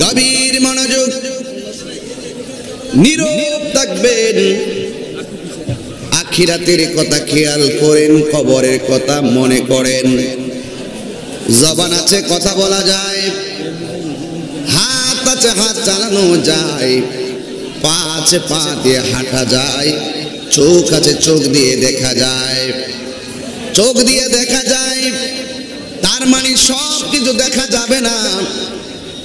গভীর মনোযোগ, নীরব থাকবেন। আখিরাতের কথা খেয়াল করেন, কবরের কথা মনে করেন। জবান আছে, কথা বলা যায়, হাত আছে, হাত চালানো যায়, পা আছে, পা দিয়ে হাঁটা যায়, চোখ আছে, চোখ দিয়ে দেখা যায়, চোখ দিয়ে দেখা যায়। তার মানে সব কিছু দেখা যাবে না।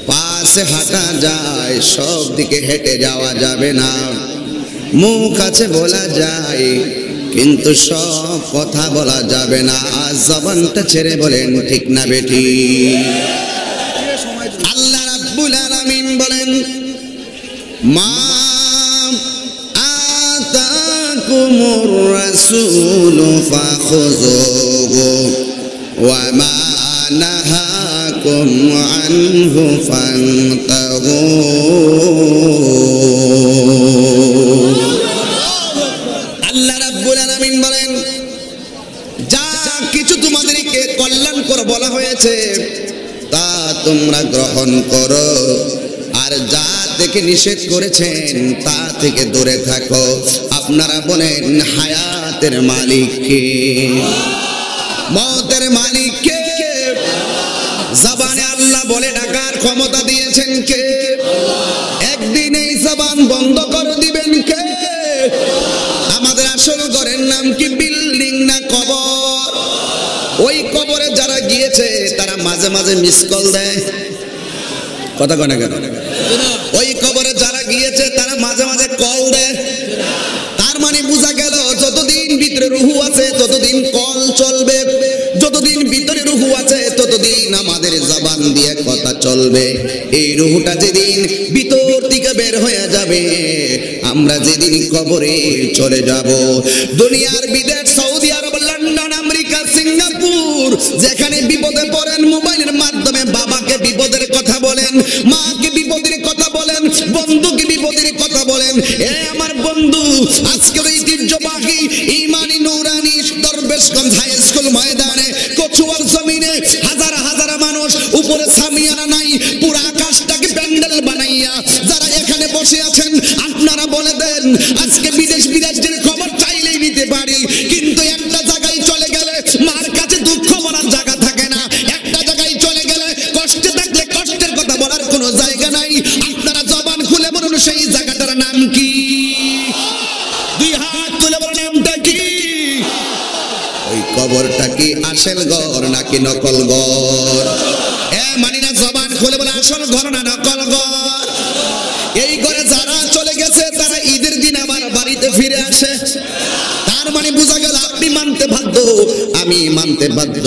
পা আছে, হাঁটা যায়, সব দিকে হেঁটে যাওয়া যাবে না। মুখ আছে, বলা যায়, কিন্তু সব কথা বলা যাবে না। জবানটা ছেড়ে বলেন ঠিক না বেঠি? আল্লাহ রাব্বুল আলামিন বলেন, মা আতাকুমুর রাসূলু ফাখুযুহু ওয়া মা নাহাকুম আনহু ফান্তাহু। আল্লাহ রাব্বুল আলামিন বলেন, যা কিছু তোমাদেরকে কল্যাণকর বলা হয়েছে তা তোমরা গ্রহণ করো, আর যা থেকে নিষেধ করেছেন তা থেকে দূরে থাকো। আপনারা বলেন, হায়াতের মালিক কে? মওতের মালিক কে? জবানে আল্লাহ বলে ডাকার ক্ষমতা দিয়েছেন কে? একদিন এই জবান বন্ধ করে দিবেন কে? আমাদের আসল ঘরের নাম কি বিল্ডিং না কবর? ওই কবরে যারা গিয়েছে তারা মাঝে মাঝে মিস কল দেয়, কথা কয় না কেন? ওই কবরে যারা গিয়েছে তারা মাঝে মাঝে কল দেয়। তার মানে বোঝা গেল যতদিন ভিতরে রুহু আছে ততদিন কল চলবে, যতদিন ভিতরে রুহু আছে ততদিন আমাদের জবান দিয়ে কথা চলবে। এই রুহুটা যেদিন ভিতর থেকে বের হয়ে যাবে, আমরা যেদিন কবরে চলে যাব, দুনিয়ার বিদেশ, সৌদি আরব, লন্ডন, আমেরিকা, সিঙ্গাপুর, যেখানে বিপদে পড়েন মোবাইলের মাধ্যমে বাবাকে বিপদের কথা বলেন, মাকে বিপদের কথা বলেন, বন্ধুকে বিপদের কথা বলেন। এ আমার বন্ধু, আজকের ঐতিহ্যবাহী ইমানি নুরানি দরবেশগঞ্জ হাই স্কুল ময়দানে কচুয়ার জমিনে হাজার হাজার মানুষ, উপরে সামিয়ানা নাই, পুরো আকাশটাকে প্যান্ডেল বানাইয়া যারা এখানে বসে আছেন, আপনারা বলে দেন, আজকে বিদেশ বিদেশের খবর চাইলেই নিতে পারি, কিন্তু একটা জায়গায় চলে গেলে মার কাছে দুঃখ বলার জায়গা থাকে না, একটা জায়গায় চলে গেলে কষ্টে থাকলে কষ্টের কথা বলার কোনো জায়গা নাই। আপনারা জবান খুলে বলুন, সেই জায়গাটার নাম কি? দুই হাত তুলে বলুন, নামটা কি? ওই কবরটা কি আসল ঘর নাকি নকল ঘর? মানি না, জবান খুলে বলে আসল ঘর না নকল ঘর? এই ঘরে যারা চলে গেছে তারা ঈদের দিন আবার বাড়িতে ফিরে আসে। তার মানে বোঝা গেল আপনি মানতে বাধ্য, আমি মানতে বাধ্য।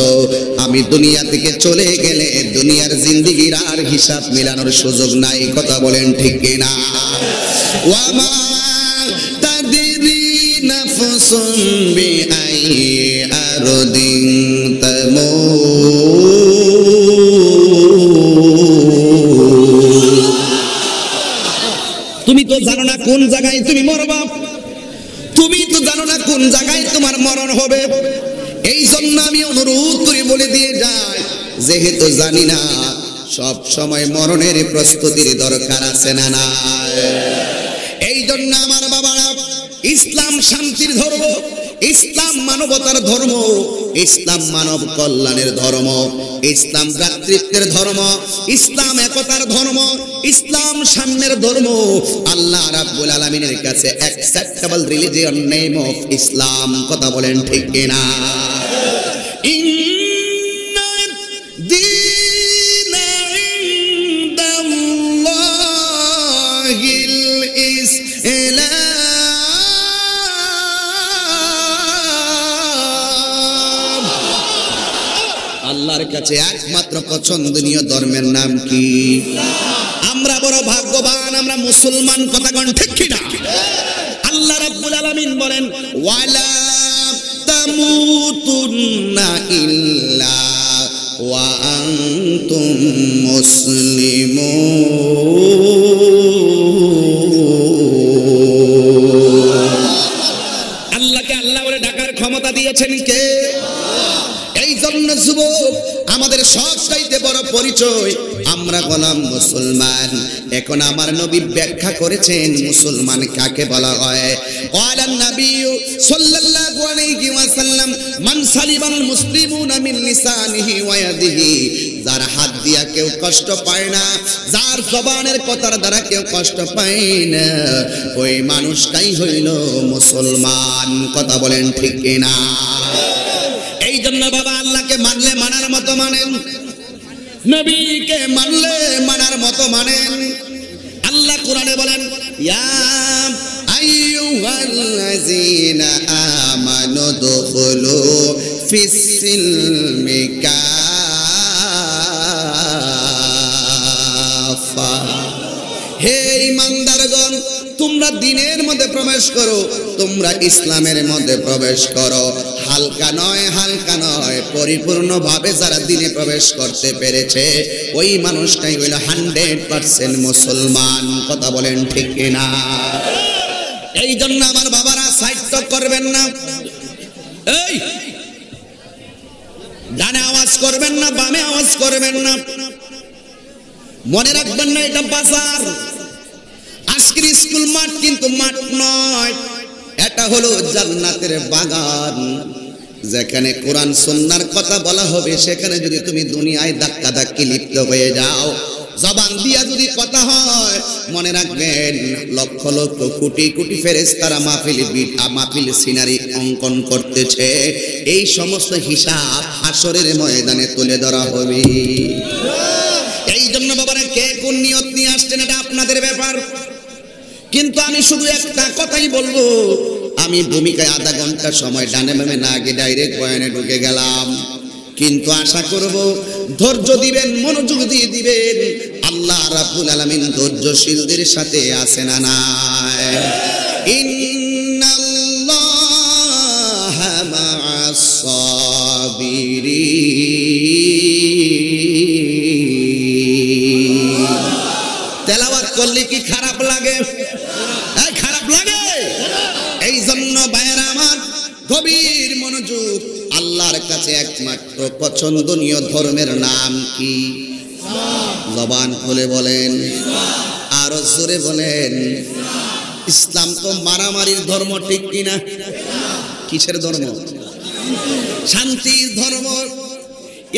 আমি দুনিয়া থেকে চলে গেলে দুনিয়ার জিন্দেগির আর হিসাব মিলানোর সুযোগ নাই, কথা বলেন ঠিক কিনা? ওয়া মা তাদরি নাফসুন বিআই আরদিন তামুত। তুমি তো জানো না কোন জায়গায় তুমি মরবা, তুমি তো জানো না কোন জায়গায় তোমার মরণ হবে। এই জন্য আমি অনুরোধ করে বলে দিয়ে যাই, যেহেতু জানি না, সব সময় মরণের প্রস্তুতির দরকার আছে না না? এই জন্য আমার বাবারা, ইসলাম শান্তির ধর্ম, ইসলাম মানবতার ধর্ম, ইসলাম মানব কল্যাণের ধর্ম, ইসলাম ভ্রাতৃত্বের ধর্ম, ইসলাম একতার ধর্ম, ইসলাম সাম্যের ধর্ম। আল্লাহ রাব্বুল আলামিনের কাছে acceptable religion name of Islam, কথা বলেন ঠিক কিনা? আল্লাহর কাছে একমাত্র পছন্দনীয় ধর্মের নাম কি? আমরা বড় ভাগ্যবান, আমরা মুসলমান, কথা কোন ঠিক কিনা? আল্লাহ রাব্বুল আলামিন বলেন, ওয়ালা তামুতুন্না ইল্লা ওয়া আনতুম মুসলিমুন। আল্লাহকে আল্লাহ বলে ডাকার ক্ষমতা দিয়েছেন কে? এই জন্য যুবক, আমাদের সবচাইতে বড় পরিচয় আমরা হলাম মুসলমান। এখন আমার নবী ব্যাখ্যা করেছেন মুসলমান কাকে বলা হয়। ক্বালান নবী সাল্লাল্লাহু আলাইহি ওয়াসাল্লাম মান সালিমাল মুসলিমুনা মিন লিসানিহি ওয়া ইয়াদিহি, যার হাত দিয়া কেউ কষ্ট পায় না, যার জবানের কথার দ্বারা কেউ কষ্ট পায় না, ওই মানুষটাই হইল মুসলমান। কথা বলেন ঠিক কিনা? এই জন্য বাবা আল্লাহকে মানলে মানার মতো মানেন, নবীকে মানলে মানার মতো মানেন। আল্লাহ কোরআনে বলেন ইয়া আইয়ুহাল্লাযীনা আমানু দুখুলু ফিস-সিলমি কাফা, হে ঈমানদারগণ তোমরা দ্বীনের মধ্যে প্রবেশ করো, তোমরা ইসলামের মধ্যে প্রবেশ করো। হালকা নয়, হালকা নয়, পরিপূর্ণভাবে যারা দ্বীনে প্রবেশ করতে পেরেছে ওই মানুষটাই হইল 100% মুসলমান। কথা বলেন ঠিক কিনা? এই জন্য আমার বাবারা সাইড করবেন না, এই ডানে আওয়াজ করবেন না, বামে আওয়াজ করবেন না। মনে রাখবেন না এটা বাজার, আজকের স্কুল মাঠ কিন্তু মাঠ নয়, এটা হলো জান্নাতের বাগান। যেখানে কোরআন সুন্নাহর কথা বলা হবে সেখানে যদি তুমি দুনিয়ায় ধাক্কা ধাক্কি লিপ্ত হয়ে যাও, জবান দিয়া যদি কথা হয়, মনে রাখবেন লক্ষ লক্ষ কোটি কোটি ফেরেশতারা মাহফিল সিনারি অঙ্কন করতেছে। এই সমস্ত হিসাব হাসরের ময়দানে তুলে ধরা হবে। এই জন্য বাবারা কে কোন নিয়ত নিয়ে আসছেন এটা আপনাদের ব্যাপার, কিন্তু আমি শুধু একটা কথাই বলবো। আমি ভূমিকায় আধা ঘন্টা সময় ডানে বামে না গিয়ে ডাইরেক্ট বয়ানে ঢুকে গেলাম, কিন্তু আশা করব ধৈর্য দিবেন, মনোযোগ দিয়ে দিবেন। আল্লাহ রাব্বুল আলামিন ধৈর্যশীলদের সাথে আছেন না নাই? ইন্নাল্লাহা মা'আস সাবিরিন। তেলাওয়াত করলে কি খারাপ লাগে? খারাপ লাগে? এই জন্য ভাইয়েরা আমার গভীর মনোযোগ। আল্লাহর কাছে একমাত্র পছন্দনীয় ধর্মের নাম কি? জবান খুলে বলেন, আরো জোরে বলেন। ইসলাম তো মারামারির ধর্ম, ঠিক কিনা? কিসের ধর্ম? শান্তির ধর্ম।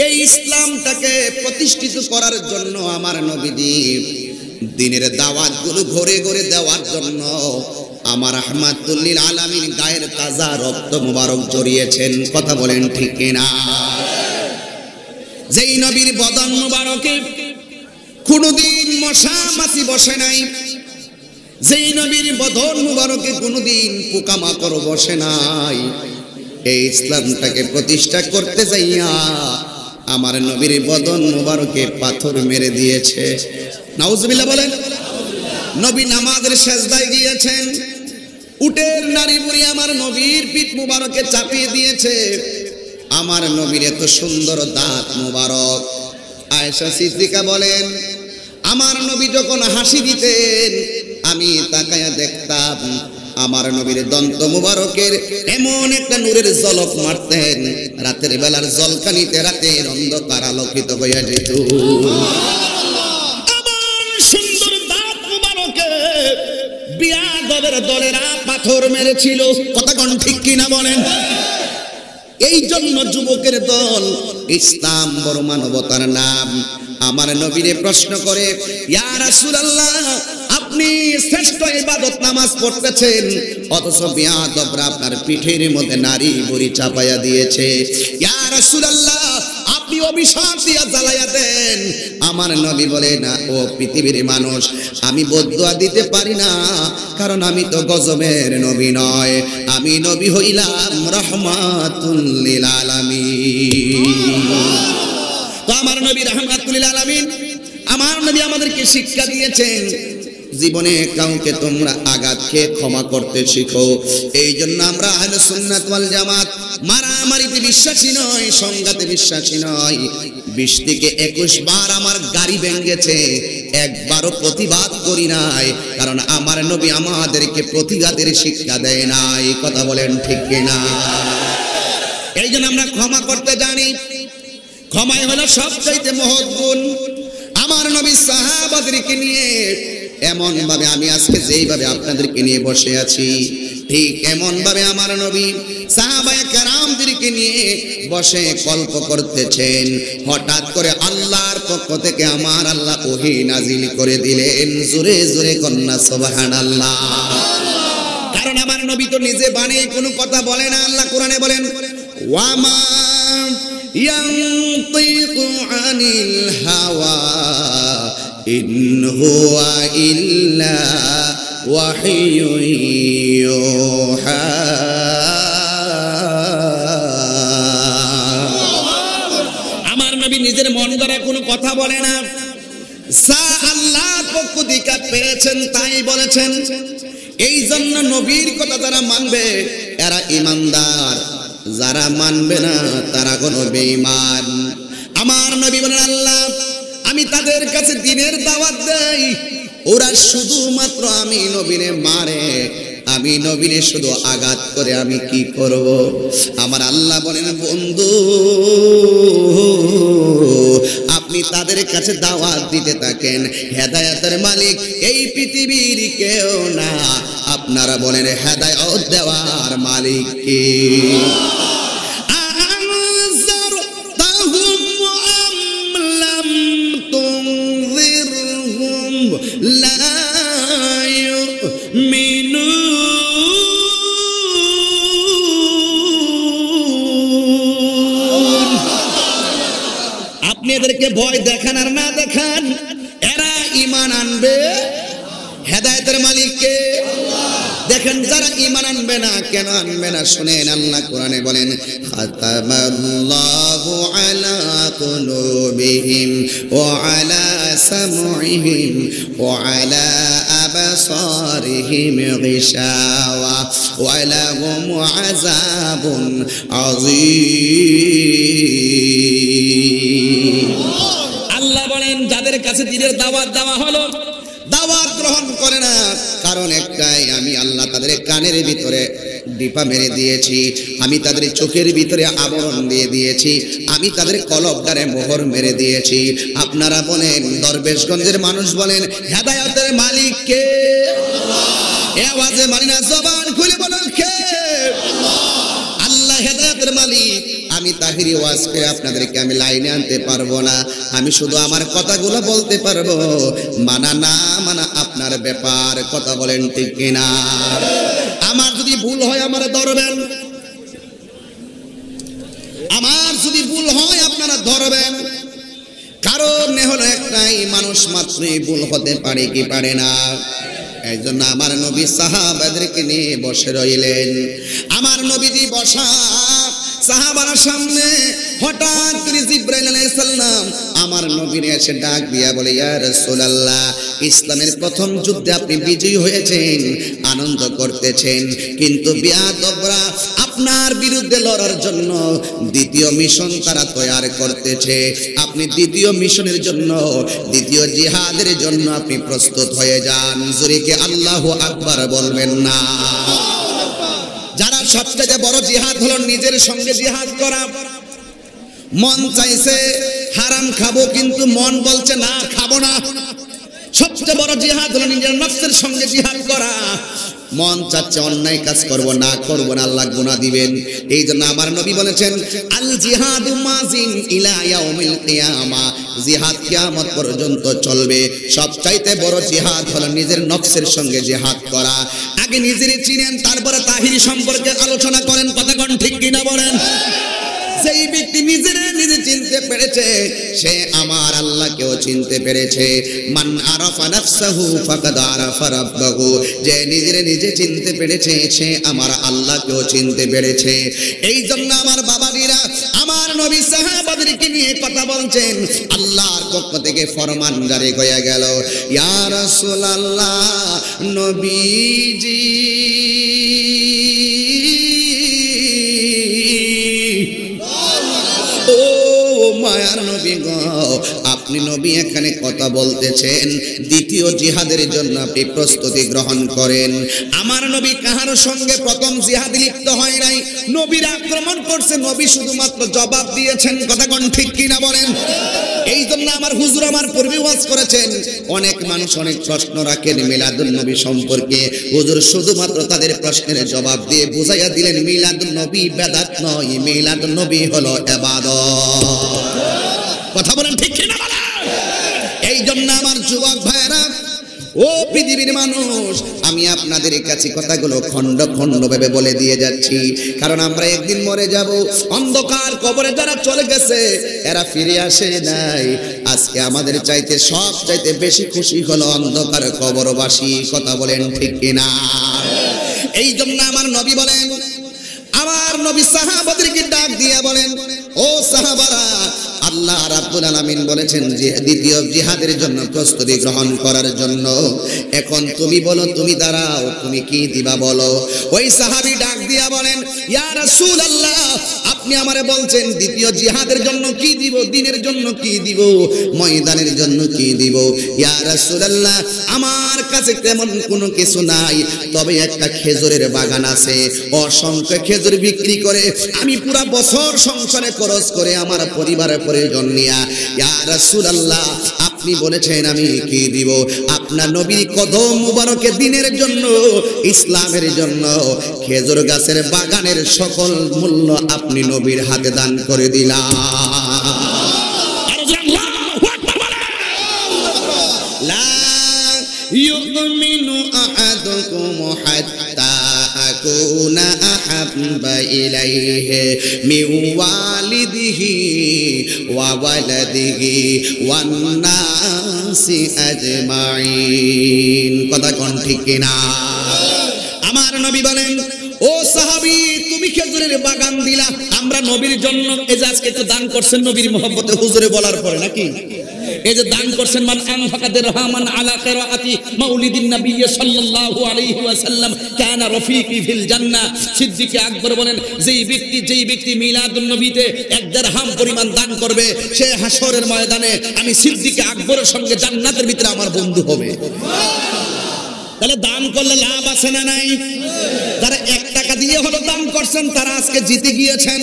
এই ইসলামটাকে প্রতিষ্ঠিত করার জন্য আমার নবীজি দ্বীনের দাওয়াতগুলো ঘরে ঘরে দেওয়ার জন্য আমার রাহমাতুল লিল আলামিন গায়ের তাজা রক্ত মুবারক জড়িয়েছেন। কথা বলেন ঠিক কিনা? যেই নবীর বদন মুবারকে কোনদিন মশা মাছি বসে নাই, যেই নবীর বদন মুবারকে কোনদিন পোকামাকড় বসে নাই, এই ইসলামটাকে প্রতিষ্ঠা করতে যাইয়া আমার নবীর বদন মুবারকে পাথর মেরে দিয়েছে। নাউজুবিল্লাহ বলেন। নবী নামাজের সেজদায় গিয়েছেন, উটের নারী বুড়ি আমার নবীর পিঠ মুবারকে চাপিয়ে দিয়েছে। আমার নবীর এত সুন্দর দাঁত মুবারক। আয়েশা সিদ্দিকা বলেন আমার নবী যখন হাসি দিতেন আমি তাকায়া দেখতাম আমার নবীর দন্ত মুবারকের এমন একটা নূরের ঝলক মারতেন, রাতের বেলার জলকানিতে রাতের অন্ধকার আলোকিত হইয়া যেত। বিয়াদবের দলেরা পাথর মেরেছিল। কথা কোন ঠিক কিনা বলেন? এই জন্য যুবকের দল ইসলাম বড় মানবতার নাম। আমার নবীরে প্রশ্ন করে ইয়া রাসূলুল্লাহ আপনি শ্রেষ্ঠ ইবাদত নামাজ পড়তেছেন, অথচ বিয়াদবরা আপনার পিঠের মধ্যে নারী বুড়ি চাপায়া দিয়েছে। ইয়া রাসূলুল্লাহ আপনি অভিশাপ দিয়া জ্বালায়া দেন। আমার নবী বলে না ও পৃথিবীর মানুষ, আমি বদদুয়া দিতে পারি না, কারণ আমি তো গজবের নবী নয়, আমি নবী হইলাম রাহমাতুল লিল আলামিন। তো আমার নবী রাহমাতুল লিল আলামিন, আমার নবী আমাদেরকে শিক্ষা দিয়েছেন জীবনে কাউকে তোমরা আঘাত খেয়ে ক্ষমা করতে শিখো। এই জন্য আমরা আহলে সুন্নাত ওয়াল জামাত মারামারিতে বিশ্বাসী নয়, সংঘাতে বিশ্বাসী নয়। 20 থেকে 21 বার আমার গাড়ি ভেঙেছে, একবারও প্রতিবাদ করি নাই, কারণ আমার নবী আমাদেরকে প্রতিবাদের শিক্ষা দেয় নাই। কথা বলেন ঠিক কিনা? এই জন্য আমরা ক্ষমা করতে জানি। ক্ষমাই হলো সবচাইতে মহৎ গুণ। আমার আমার নবী সাহাবাদেরকে নিয়ে এমন ভাবে আমি আজকে যেইভাবে আপনাদেরকে নিয়ে বসে আছি ঠিক এমন ভাবে আমার নবী সাহাবায়ে কেরামদেরকে নিয়ে বসে গল্প করতেছেন। হঠাৎ করে আল্লাহর পক্ষ থেকে আমার আল্লাহ ওহী নাজিল করে দিলেন। জোরে জোরে কন্যা সুবহানাল্লাহ। কারণ আমার নবী তো নিজে বানিয়ে কোনো কথা বলে না। আল্লাহ কোরআনে বলেন ওয়ামা ইয়ানতিকু আনিল হাওয়া ইন হুয়া ইল্লা ওয়াহিয়ুন ইউহা। আমার নবী নিজের মন দ্বারা কোনো কথা বলে না, আল্লাহর পক্ষ থেকে পেয়েছেন তাই বলেছেন। এই জন্য নবীর কথা যারা মানবে এরা ঈমানদার, যারা মানবে না তারা কোনো বেঈমান। আমার নবী বলেন আল্লাহ আমি তাদের কাছে দ্বীনের দাওয়াত দেই, ওরা শুধুমাত্র আমি নবীরে মারে, আমি নবীরে শুধু আঘাত করে আমি কি করব? আমার আল্লাহ বলেন বন্ধু আপনি তাদের কাছে দাওয়াত দিতে থাকেন। হেদায়েতের মালিক এই পৃথিবীর কেউ না, আপনারা বলেন হেদায়েত দেওয়ার মালিক কে? আপনি এদেরকে ভয় দেখান আর না দেখান এরা ঈমান আনবে। হেদায়েতের মালিক কে? দেখেন যারা ঈমান আনবে না, কেন আনবে না শুনেন। আল্লাহ কোরআনে বলেন খাতামাল্লাহু আলা কুলুবিহিম ওয়া আলা সামউহিম ওয়া আলা আবসারিহিম গিশাওয়া ওয়া লাহুম আযাবুন আযীম। আল্লাহ বলেন যাদের কাছে দ্বীনের দাওয়াত দেওয়া হলো দাওয়াত গ্রহণ করে না, কারণ একটাই, আমি আল্লাহ তাদের কানের ভিতরে ডিপা মেরে দিয়েছি, আমি তাদের চোখের ভিতরে আবরণ দিয়ে দিয়েছি, আমি তাদের কলবদারে মোহর মেরে দিয়েছি। আপনারা বলেন দরবেশগঞ্জের মানুষ বলেন হেদায়েতের মালিক কে? আল্লাহ। এই আওয়াজে মানি না, জবান খুলে বলেন কে? আল্লাহ হেদায়েতের মালিক। আমি তাহিরি ওয়াজ করে আপনাদেরকে আমি লাইনে আনতে পারবো না, আমি শুধু আমার কথাগুলো বলতে পারবো। মানা না মানা আপনার ব্যাপার, কথা বলেন ঠিক কিনা? আমার যদি ভুল হয় আমারে ধরবেন, আমার যদি ভুল হয় আপনারা ধরবেন। কারণ হলো একটাই, মানুষ মাত্রই ভুল হতে পারে কি পারে না। এই জন্য আমার নবী সাহাবাদেরকে নিয়ে বসে রইলেন। আমার নবীজি বসা সাহাবারা সামনে হঠাৎ করে জিবরাইল আলাইহিস সালাম আমার নবীর এসে ডাক দিয়া বলে ইয়া রাসূলুল্লাহ ইসলামের প্রথম যুদ্ধে আপনি বিজয়ী হয়েছেন, আনন্দ করতেছেন, কিন্তু বিয়াদবরা আপনার বিরুদ্ধে লড়ার জন্য দ্বিতীয় মিশন তারা তৈরি করতেছে। আপনি দ্বিতীয় মিশনের জন্য, দ্বিতীয় জিহাদের জন্য আপনি প্রস্তুত হয়ে যান। জোরে কে আল্লাহু আকবার বলবেন না? যারা সবচেয়ে বড় জিহাদ হলো নিজের সঙ্গে জিহাদ করা। মন চাইছে হারাম খাবো, কিন্তু মন বলছে না খাবো না। সবচেয়ে বড় জিহাদ হলো নিজের নফসের সঙ্গে জিহাদ করা। মন চাচ্ছে অন্যায় কাজ করব না, করব না, আল্লাহ গুনাহ দিবেন। এই জন্য আমার নবী বলেছেন আল জিহাদু মাজিন ইলা ইয়াউমিল কিয়ামা, জিহাদ কিয়ামত পর্যন্ত চলবে। সবচাইতে বড় জিহাদ হলো নিজের নফসের সঙ্গে জিহাদ করা। আগে নিজেরই চিনেন, তারপরে তাহিরি সম্পর্কে আলোচনা করেন। কথা কোন ঠিক কিনা বলেন? যেই ব্যক্তি নিজের নিজে চিনতে পেরেছে সে আমার আল্লাহকেও চিনতে পেরেছে। মান আরাফা নাফসাহু ফাকাদ আরাফা রাব্বাহু, যে নিজের নিজে চিনতে পেরেছে সে আমার আল্লাহকেও চিনতে পেরেছে। এই জন্য আমার বাবাজিরা আমার নবী সাহাবাদেরকে নিয়ে কথা বলছেন। আল্লাহর পক্ষ থেকে ফরমান জারি হয়ে গেল, ইয়া রাসূলুল্লাহ নবীজি মায়ার নবী গো, আপনি নবী এখানে কথা বলতেছেন দ্বিতীয় জিহাদের জন্য আপনি প্রস্তুতি গ্রহণ করেন। আমার নবী কাহার সঙ্গে প্রথম জিহাদে লিপ্ত হয় নাই, নবীর আক্রমণ করছে, নবী শুধুমাত্র জবাব দিয়েছেন। কথা কোন ঠিক কিনা বলেন? এই জন্য আমার হুজুর আমার পূর্বে ওয়াজ করেছেন, অনেক মানুষ অনেক প্রশ্ন রাখেন মিলাদুন নবী সম্পর্কে, হুজুর শুধুমাত্র তাদের প্রশ্নের জবাব দিয়ে বুঝাইয়া দিলেন মিলাদুন নবী বেদাত নয়, মিলাদুন নবী হলো ইবাদত। কথা বলেন ঠিক কিনা বলেন? এই জন্য আমার যুবক ভাইরা ও পৃথিবীর মানুষ, আমি আপনাদের কাছে কথাগুলো খণ্ড খণ্ড ভাবে বলে দিয়ে যাচ্ছি, কারণ আমরা একদিন মরে যাব। অন্ধকার কবরে যারা চলে গেছে এরা ফিরে আসে নাই। আজকে আমাদের চাইতে সব চাইতে বেশি খুশি হলো অন্ধকার কবরবাসী। কথা বলেন ঠিক কিনা? এই জন্য আমার নবী বলেন, আমার নবী সাহাবাদেরকে ডাক দিয়া বলেন, ও সাহাবারা, আল্লাহ রাব্বুল আলামিন বলেছেন যে দ্বিতীয় জিহাদের জন্য প্রস্তুতি গ্রহণ করার জন্য। এখন তুমি বলো, তুমি দাঁড়াও, তুমি কি দিবা বলো। ওই সাহাবী ডাক দিয়া বলেন, ইয়া রাসূলুল্লাহ, আপনি আমারে বলছেন দ্বিতীয় জিহাদের জন্য কি দিব, দিনের জন্য কি দিব, ময়দানের জন্য কি দিব। ইয়া রাসূলুল্লাহ, আমার কাছে তেমন কোনো কিছু নাই, তবে একটা খেজুরের বাগান আছে, অসংখ্য খেজুর বিক্রি করে আমি পুরা বছর সংসারে খরচ করে আমার পরিবারের প্রয়োজন নিয়া। ইয়া রাসূলুল্লাহ, আপনি বলেছেন আমি কি দিব। আপনার নবীর কদম মুবারকে দিনের জন্য, ইসলামের জন্য খেজুর গাছের বাগানের সকল মূল্য আপনি নবীর হাতে দান করে দিলাম। লা ইউমিনু আহাদুকুম হাত্তা আকুনা আহাব্বা ইলাইহি মিন ওয়ালিদিহি ওয়া ওয়ালাদিহি ওয়ান নাসি আজমাইন। কথা কোন ঠিক কিনা? আমার নবী বলেন, ও সাহাবী, তুমি খেজুরের বাগান দিলা আমরা নবীর জন্য। এই যে আজকে তো দান করছেন নবীর মহব্বতে হুজুরে বলার পরে নাকি, এই যে দান করছেন মান আনফাকা দিরহামান আলা কিরাআতি মাউলিদিন নবী সাল্লাল্লাহু আলাইহি ওয়াসাল্লাম কানা রফিকি ফিল জান্নাহ। সিদ্দিক আকবর বলেন, যেই ব্যক্তি মিলাদুন নবীতে এক দিরহাম পরিমাণ দান করবে সে হাশরের ময়দানে আমি সিদ্দিক আকবরের সঙ্গে জান্নাতের ভিতরে আমার বন্ধু হবে। তাহলে দান করলে লাভ আছে না নাই? যারা 1 টাকা দিয়ে হলো দান করছেন তারা আজকে জিতে গিয়েছেন।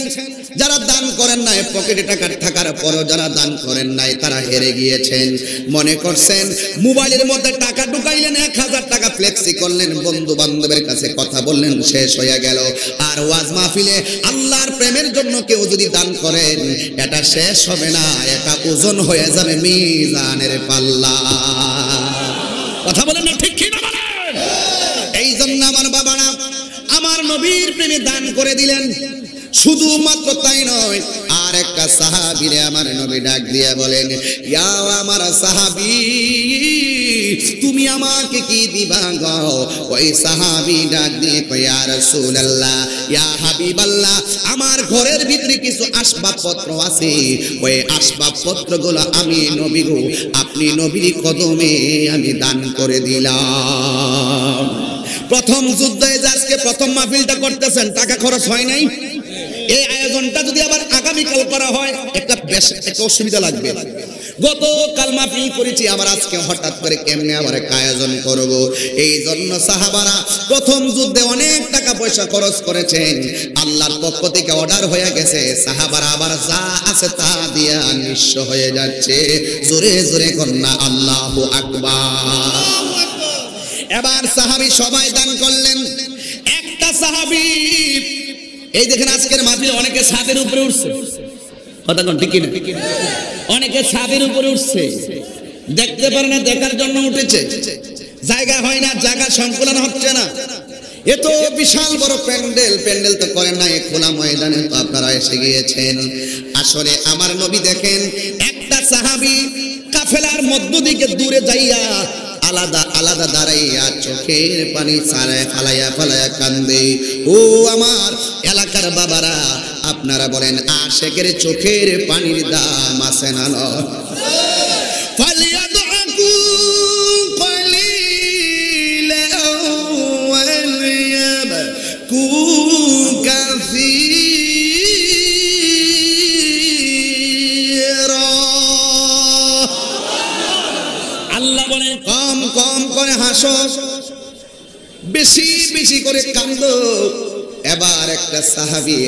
যারা দান করেন নাই, পকেটে টাকা থাকার পরও যারা দান করেন নাই তারা হেরে গিয়েছেন। মনে করছেন মোবাইলের মধ্যে টাকা ঢুকাইলেন, 1000 টাকা ফ্লেক্সি করলেন, বন্ধু বান্ধবের কাছে কথা বললেন, শেষ হয়ে গেল। আর ওয়াজ মাহফিলে আল্লাহর প্রেমের জন্য কেউ যদি দান করেন এটা শেষ হবে না, এটা ওজন হয়ে যাবে মিজানের পাল্লা। কথা বলেন না ঠিক কিনা বলেন? এই জন্য আমার বাবারা আমার নবীর প্রেমে দান করে দিলেন। শুধুমাত্র তাই নয়, আর একটা সাহাবীরে আমার নবী ডাক দিয়ে বলেন, ইয়া আমার সাহাবী, তুমি আমাকে কি দিবা গো? ওই সাহাবী ডাক দিয়ে কয়, ইয়া রাসূলুল্লাহ, ইয়া হাবিবাল্লাহ, আমার ঘরের ভিতরে কিছু আসবাবপত্র আছে, ওই আসবাবপত্রগুলো আমি নবী গো আপনি নবীর কদমে আমি দান করে দিলাম। প্রথম যুদ্ধে আজকে প্রথম মাহফিলটা করতেছেন, টাকা খরচ হয় নাই। এই আয়োজনটা যদি আবার আগামীকাল করা হয় একটা অসুবিধা লাগবে। গতকাল মাহফিল করেছি, আবার আজকে হঠাৎ করে কেমনে আবার একটা আয়োজন করব। এই জন্য সাহাবারা প্রথম যুদ্ধে অনেক টাকা পয়সা খরচ করেছেন, আল্লাহর পক্ষ থেকে অর্ডার হয়ে গেছে, সাহাবারা আবার যা আছে তা দিয়া নিঃস্ব হয়ে যাচ্ছে। জোরে জোরে কন্যা আল্লাহু আকবার। এবার সাহাবী সবাই দান করলেন। একটা সাহাবী, এই দেখেন আজকের মাহফিলে অনেকে ছাদের উপরে উঠছে, কথা কোন ঠিক না? অনেকে ছাদের উপরে উঠছে, দেখতে পারে না, দেখার জন্য উঠেছে। জায়গা হয় না, জায়গা সংকুলন হচ্ছে না। এত বিশাল বড় প্যান্ডেল, প্যান্ডেল তো করেন না, খোলা ময়দানে তো আপনারা এসে গিয়েছেন। আসলে আমার নবী দেখেন একটা সাহাবী কাফেলার মধ্য দিকে দূরে যাইয়া আলাদা আলাদা দাঁড়াইয়া চোখের পানি ছাড়ায় ফালাইয়া ফালাইয়া কান্দে। ও আমার এলাকার বাবারা, আপনারা বলেন আশেকের চোখের পানির দাম আছে না? ফালিয়াদুকু কলিলা ওয়ালিয়াবকু কাসীরা। আল্লাহ বলেন কম কম করে হাসো, বেশি বেশি করে কান্দো। এবার একটা সাহাবী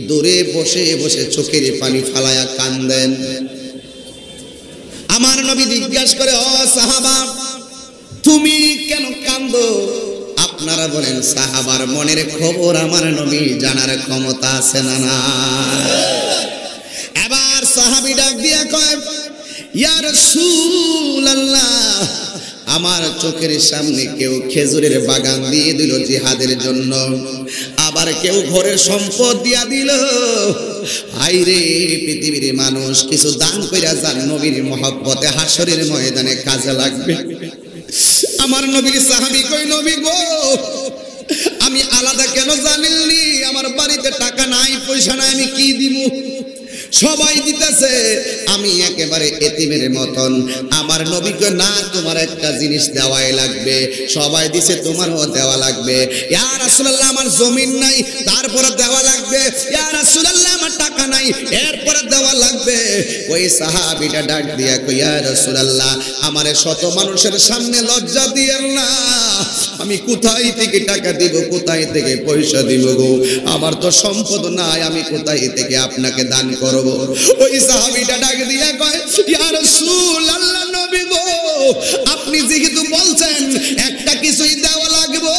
দূরে বসে বসে চোখের পানি ফালায়া কান্দেন। আমার নবী জিজ্ঞাসা করে, ও সাহাবা তুমি কেন কান্দো? আপনারা বলেন সাহাবার মনের খবর আমার নবী জানার ক্ষমতা আছে না না? এবার সাহাবী ডাক দিয়া কয়, ইয়া রাসূলুল্লাহ, আমার চোখের সামনে কেউ খেজুরের বাগান দিয়ে দিল জিহাদের জন্য, আবার কেউ ঘরের সম্পদ দিয়া দিল। হায়রে পৃথিবীর মানুষ, কিছু দান কইরা যান নবীর মহব্বতে হাসরের ময়দানে কাজে লাগবে। আমার নবীর সাহাবী কই, নবী গো আমি আলাদা কেন জানিনি? আমার বাড়িতে টাকা নাই, পয়সা নাই, আমি কি দিব? সবাই দিতেছে, আমি একেবারে এতিমের মতন। আমার নবীকে না, তোমার একটা জিনিস দেওয়াই লাগবে। সবাই দিছে, তোমারও দেওয়া লাগবে। ইয়া রাসূলুল্লাহ আমার জমিন নাই, তারপরে দেওয়া লাগবে। ইয়া রাসূলুল্লাহ আমার টাকা নাই, এরপরে দেওয়া লাগবে। ওই সাহাবীটা ডাক দিয়া কই, ইয়া রাসূলুল্লাহ আমারে শত মানুষের সামনে লজ্জা দিয়েন না, আমি কোথায় থেকে টাকা দিব, কোথায় থেকে পয়সা দিব গো? আমার তো সম্পদ নাই, আমি কোথায় থেকে আপনাকে দান করব? ওই সাহাবীটা ডাক দিয়া কয়, ইয়া রাসূলুল্লাহ নবী গো আপনি যেহেতু বলছেন একটা কিছুই দেওয়া লাগবে,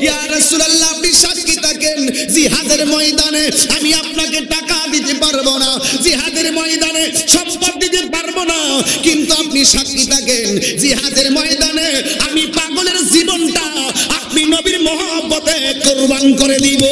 ইয়া রাসূলুল্লাহ আপনি সাক্ষী থাকেন, জিহাদের ময়দানে আমি আপনাকে টাকা দিতে পারবো না, জিহাদের ময়দানে সম্পদ দিতে পারবো না, কিন্তু আপনি সাক্ষী থাকেন জিহাদের ময়দানে আমি পাগলের জীবনটা আপনি নবীর মহব্বতে কুরবান করে দিব।